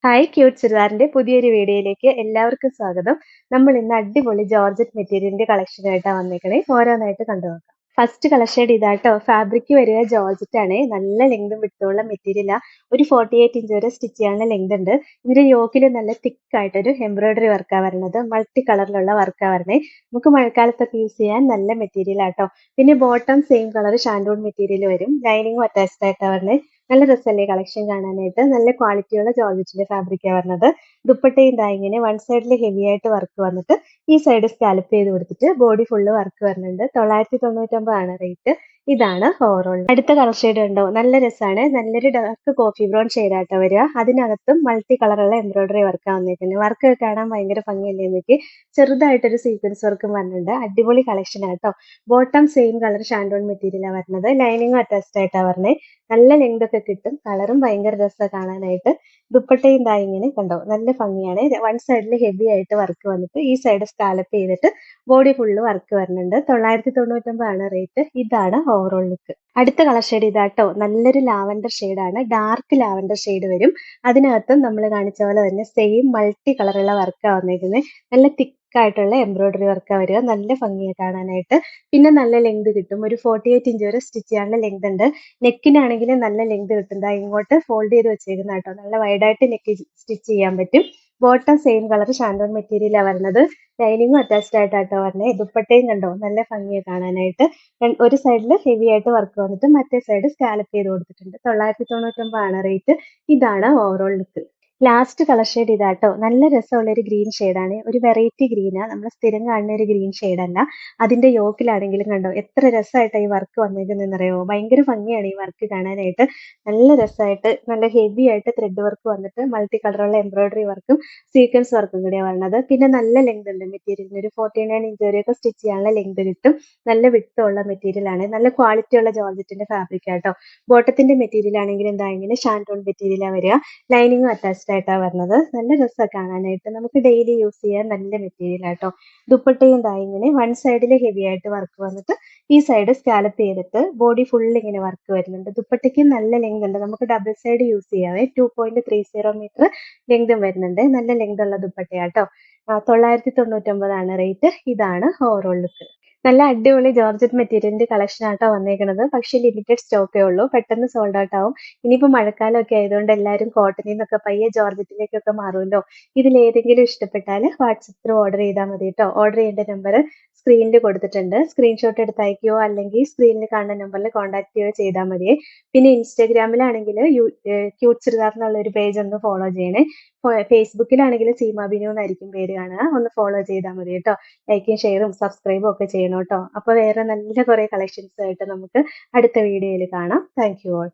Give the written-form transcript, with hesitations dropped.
Hi cute ചുരിദാറിന്റെ പുതിയൊരു വീഡിയോയിലേക്ക് എല്ലാവർക്കും സ്വാഗതം. നമ്മൾ ഇന്ന് അടിപൊളി ജോർജറ്റ് മെറ്റീരിയലിന്റെ കളക്ഷൻ ആയിട്ടാണ് വന്നേക്കണേ. ഓരോന്നായിട്ട് കണ്ടു നോക്കാം. ഫസ്റ്റ് കളർ ഇതാട്ടോ. ഫാബ്രിക് വരിക ജോർജറ്റ് ആണ്. നല്ല ലെങ്തും വിട്ടുള്ള മെറ്റീരിയലാ. ഒരു 48 ഇഞ്ച് വരെ സ്റ്റിച്ച് ചെയ്യാനുള്ള ലെങ്ത് ഉണ്ട്. ഇതിന്റെ യോക്കിൽ നല്ല തിക്ക് ആയിട്ടൊരു എംബ്രോയിഡറി വർക്കാണ് വരുന്നത്. മൾട്ടി കളറിലുള്ള വർക്കാണ് വരണേ. നമുക്ക് മഴക്കാലത്തൊക്കെ യൂസ് ചെയ്യാൻ നല്ല മെറ്റീരിയൽ ആട്ടോ. പിന്നെ bottom same colour shantoon material വരും. ലൈനിങ്ങും അറ്റാച്ച്ഡ് ആയിട്ടാണ് വരുന്നത്. നല്ല രസമല്ലേ കളക്ഷൻ കാണാനായിട്ട്. നല്ല ക്വാളിറ്റിയുള്ള ജോർജറ്റിന്റെ ഫാബ്രിക്കാണ് വരുന്നത്. ദുപ്പട്ടയും ദാ ഇങ്ങനെ വൺ സൈഡിൽ ഹെവി ആയിട്ട് വർക്ക് വന്നിട്ട് ഈ സൈഡ് സ്കാലപ്പ് ചെയ്ത് കൊടുത്തിട്ട് ബോഡി ഫുള്ള് വർക്ക് വരുന്നുണ്ട്. 999 ആണ് റേറ്റ്. ഇതാണ് ഓവറോൾ. അടുത്ത കളർ ഷെയ്ഡ് ഉണ്ടോ? നല്ല രസമാണ്. നല്ലൊരു ഡാർക്ക് കോഫി ബ്രൗൺ ഷെയ്ഡായിട്ടാ വരിക. അതിനകത്തും മൾട്ടി കളറുള്ള എംബ്രോയിഡറി വർക്കാണ് വന്നിരിക്കുന്നത്. വർക്ക് കാണാൻ ഭയങ്കര ഭംഗിയല്ലേ എനിക്ക്. ചെറുതായിട്ടൊരു സീക്വൻസ് വർക്കും വരുന്നുണ്ട്. അടിപൊളി കളക്ഷൻ ആട്ടോ. ബോട്ടം സെയിം കളർ ഷാൻഡോൺ മെറ്റീരിയലാണ് വരുന്നത്. ലൈനിങ്ങും അറ്റാച്ച്ഡ് ആയിട്ടാണ് വരുന്നത്. നല്ല ലെങ്ത് ഒക്കെ കിട്ടും. കളറും ഭയങ്കര രസമാണ് കാണാനായിട്ട്. ദുപ്പട്ടയും ദാ ഇങ്ങനെ കണ്ടോ, നല്ല ഭംഗിയാണ്. വൺ സൈഡിൽ ഹെവി ആയിട്ട് വർക്ക് വന്നിട്ട് ഈ സൈഡ് സ്കാലപ്പ് ചെയ്തിട്ട് ബോഡി ഫുള്ള് വർക്ക് വരുന്നുണ്ട്. 999 ആണ് റേറ്റ്. ഇതാണ് ഓവറോൾ ലുക്ക്. അടുത്ത കളർ ഷെയ്ഡ് ഇതാട്ടോ. നല്ലൊരു ലാവൻഡർ ഷെയ്ഡാണ്. ഡാർക്ക് ലാവൻഡർ ഷെയ്ഡ് വരും. അതിനകത്തും നമ്മൾ കാണിച്ച പോലെ തന്നെ സെയിം മൾട്ടി കളറുള്ള വർക്കാണ് വന്നിരിക്കുന്നത്. നല്ല തിക്ക് ആയിട്ടുള്ള എംബ്രോയിഡറി വർക്കാണ് വരിക. നല്ല ഭംഗിയാണ് കാണാനായിട്ട്. പിന്നെ നല്ല ലെങ്ത് കിട്ടും. ഒരു 48 ഇഞ്ച് വരെ സ്റ്റിച്ച് ചെയ്യാനുള്ള ലെങ്ത് ഉണ്ട്. നെക്കിനാണെങ്കിൽ നല്ല ലെങ്ത് കിട്ടും. ദാ ഇങ്ങോട്ട് ഫോൾഡ് ചെയ്ത് വെച്ചേക്കുന്ന കേട്ടോ. നല്ല വൈഡായിട്ട് നെക്ക് സ്റ്റിച്ച് ചെയ്യാൻ പറ്റും. ബോട്ടം സെയിം കളർ ഷാൻഡോൺ മെറ്റീരിയലാണ് വരുന്നത്. ലൈനിങ്ങും അറ്റാച്ച്ഡ് ആയിട്ടാട്ടോ വരുന്നത്. ദുപ്പട്ടയും കണ്ടോ, നല്ല ഭംഗിയാണ് കാണാനായിട്ട്. ഒരു സൈഡിൽ ഹെവി ആയിട്ട് വർക്ക് വന്നിട്ട് മറ്റേ സൈഡ് സ്കാലപ്പ് ചെയ്ത് കൊടുത്തിട്ടുണ്ട്. 999 ആണ് റേറ്റ്. ഇതാണ് overall look. Last colour shade ഇതാട്ടോ. നല്ല രസമുള്ള ഒരു ഗ്രീൻ ഷെയ്ഡാണ്. ഒരു വെറൈറ്റി ഗ്രീനാ. നമ്മൾ സ്ഥിരം കാണുന്ന ഒരു ഗ്രീൻ ഷെയ്ഡല്ല. അതിന്റെ യോക്കിലാണെങ്കിലും കണ്ടോ എത്ര രസമായിട്ടാണ് ഈ വർക്ക് വന്നേക്കുന്നതെന്നറിയോ. ഭയങ്കര ഭംഗിയാണ് ഈ വർക്ക് കാണാനായിട്ട്. നല്ല രസമായിട്ട് നല്ല ഹെവി ആയിട്ട് ത്രെഡ് വർക്ക് വന്നിട്ട് മൾട്ടി കളറുള്ള എംബ്രോയിഡറി വർക്കും സീക്വൻസ് വർക്കും കൂടിയാണ് വരുന്നത്. പിന്നെ നല്ല ലെങ്ത് ഉണ്ട് മെറ്റീരിയലിന്. ഒരു 49 ഇഞ്ച് വരെയൊക്കെ സ്റ്റിച്ച് ചെയ്യാനുള്ള ലെങ്ത് കിട്ടും. നല്ല വിട്ടുള്ള മെറ്റീരിയൽ ആണ്. നല്ല ക്വാളിറ്റി ഉള്ള ജോർജറ്റിന്റെ ഫാബ്രിക് ആട്ടോ. ബോട്ടത്തിന്റെ മെറ്റീരിയൽ ആണെങ്കിൽ എന്താ ഇങ്ങനെ ഷാൻഡോൺ മെറ്റീരിയലാണ് വരിക. ലൈനിങ്ങും അറ്റാച്ച്ഡ് ആയിട്ടാണ് വരുന്നത്. നല്ല രസമാണ് കാണാനായിട്ട്. നമുക്ക് ഡെയിലി യൂസ് ചെയ്യാൻ നല്ല മെറ്റീരിയൽ ആട്ടോ. ദുപ്പട്ടയും ദാ ഇങ്ങനെ വൺ സൈഡിൽ ഹെവി ആയിട്ട് വർക്ക് വന്നിട്ട് ഈ സൈഡ് സ്കാലപ്പ് ചെയ്തിട്ട് ബോഡി ഫുൾ ഇങ്ങനെ വർക്ക് വരുന്നുണ്ട്. ദുപ്പട്ടയ്ക്ക് നല്ല ലെങ്ത് ഉണ്ട്. നമുക്ക് ഡബിൾ സൈഡ് യൂസ് ചെയ്യാവേ. 2.30 മീറ്റർ ലെങ്തും വരുന്നുണ്ട്. നല്ല ലെങ്ത് ഉള്ള ദുപ്പട്ടയാട്ടോ. 999 ആണ് റേറ്റ്. ഇതാണ് ഓവറോൾ ലുക്ക്. നല്ല അടിപൊളി ജോർജറ്റ് മെറ്റീരിയലിന്റെ കളക്ഷൻ ആട്ടോ വന്നേക്കുന്നത്. പക്ഷെ ലിമിറ്റഡ് സ്റ്റോക്കേ ഉള്ളൂ. പെട്ടെന്ന് സോൾഡ് ഔട്ട് ആവും. ഇനിയിപ്പോൾ മഴക്കാലമൊക്കെ ആയതുകൊണ്ട് എല്ലാവരും കോട്ടണിൽ നിന്നൊക്കെ പയ്യെ ജോർജറ്റിലേക്കൊക്കെ മാറുമല്ലോ. ഇതിലേതെങ്കിലും ഇഷ്ടപ്പെട്ടാൽ വാട്സപ്പ് ത്രൂ ഓർഡർ ചെയ്താൽ മതി കേട്ടോ. ഓർഡർ ചെയ്യേണ്ട നമ്പർ സ്ക്രീനിൽ കൊടുത്തിട്ടുണ്ട്. സ്ക്രീൻഷോട്ട് എടുത്ത് അയക്കുകയോ അല്ലെങ്കിൽ സ്ക്രീനിൽ കാണുന്ന നമ്പറിൽ കോൺടാക്ട് ചെയ്യുകയോ ചെയ്താൽ മതിയേ. പിന്നെ ഇൻസ്റ്റാഗ്രാമിലാണെങ്കിൽ ക്യൂട്ട് ചുരിദാർ എന്നുള്ള ഒരു പേജ് ഒന്ന് ഫോളോ ചെയ്യണേ. ഫേസ്ബുക്കിലാണെങ്കിൽ സീമ ബിനു എന്നായിരിക്കും പേര് കാണുക. ഒന്ന് ഫോളോ ചെയ്താൽ മതി കേട്ടോ. ലൈക്കും ഷെയറും സബ്സ്ക്രൈബും ഒക്കെ ചെയ്യണം കേട്ടോ. അപ്പോൾ വേറെ നല്ല കുറേ കളക്ഷൻസ് ആയിട്ട് നമുക്ക് അടുത്ത വീഡിയോയിൽ കാണാം. Thank you all.